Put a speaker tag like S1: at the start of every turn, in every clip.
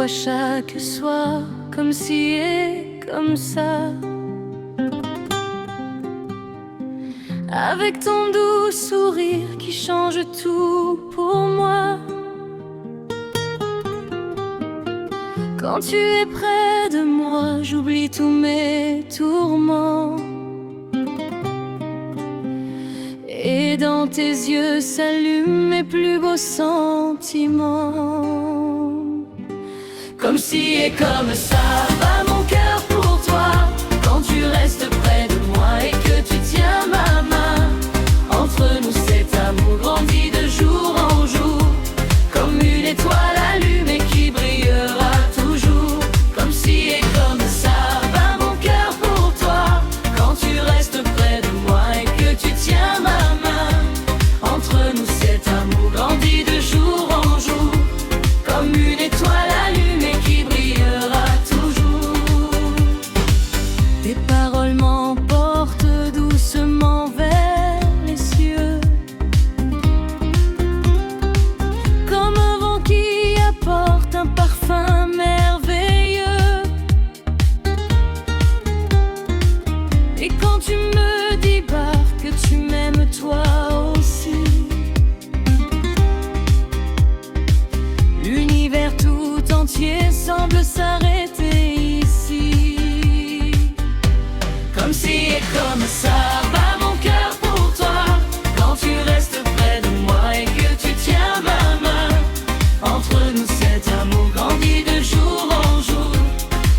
S1: toi chaque soir, comme si et comme ça. Avec ton doux sourire qui change tout pour moi. Quand tu es près de moi, j'oublie tous mes tourments. Et dans tes yeux s'allument mes plus beaux sentiments. Comme si et comme ça bat mon cœur pour toi, quand tu restes près de moi et que tu tiens ma main. Entre nous cet amour grandit de jour en jour, comme une étoile allumée qui brillera toujours. Comme si et comme ça bat mon cœur pour toi, quand tu restes près de moi et que tu tiens ma main. Entre nous cet amour grandit de jour en jour, comme une étoile allumée qui brillera toujours. Tes paroles m'emportent doucement vers les cieux, comme un vent qui apporte un parfum merveilleux. Et quand tu me dis que tu m'aimes toi aussi, l'univers tout entier semble s'arrêter ici. Comme si et comme ça bat mon cœur pour toi, quand tu restes près de moi et que tu tiens ma main. Entre nous cet amour grandit de jour en jour,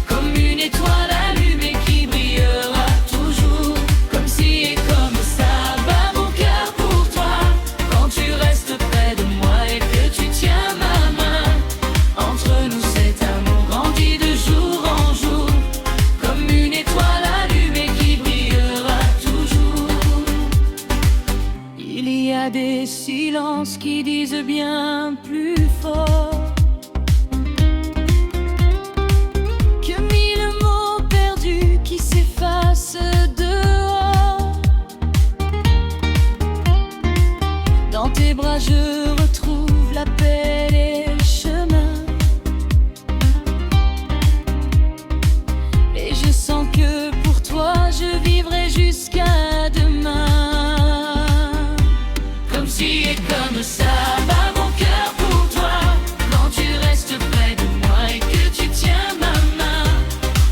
S1: comme une étoile allumée qui brillera toujours. Comme si et comme ça bat mon cœur pour toi, quand tu restes près de moi et que tu tiens ma main. Entre nous cet amour grandit de jour en jour, comme une étoile allumée qui brillera toujours. Il y a des silences qui disent bien plus fort que mille mots perdus qui s'effacent dehors. Dans tes bras je retrouve la paix et le chemin, et je sens que pour toi je vivrai jusqu'à demain. Comme si et comme ça bat mon cœur pour toi, quand tu restes près de moi et que tu tiens ma main.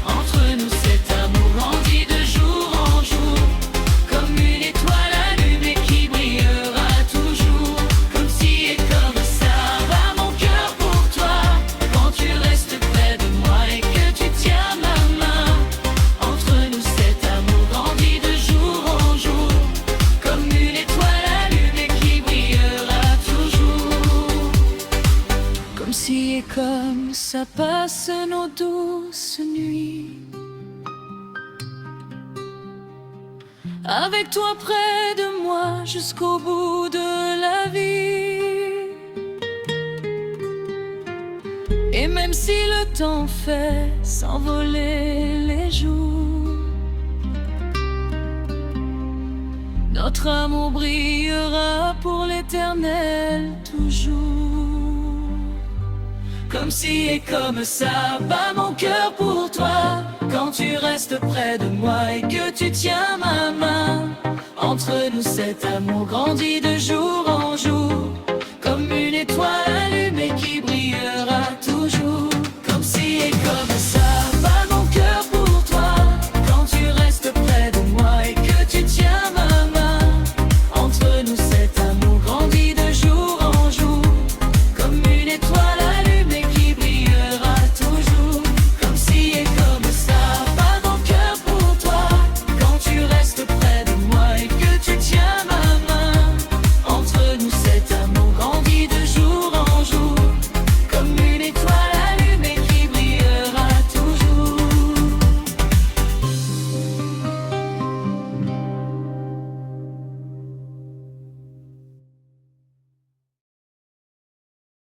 S1: Entre nous cet amour grandit de jour en jour, comme une étoile allumée qui brillera toujours. Comme si et comme ça bat mon cœur pour toi, quand tu restes près de moi et que tu tiens ma main. Entre nous cet amour grandit de jour en jour, comme une étoile allumée qui brillera toujours. Comme si et comme ça passe nos douces nuits, avec toi près de moi jusqu'au bout de la vie. Et même si le temps fait s'envoler les jours, notre amour brillera pour l'éternel toujours. Comme si et comme ça bat mon cœur pour toi, quand tu restes près de moi et que tu tiens ma main. Entre nous cet amour grandit de jour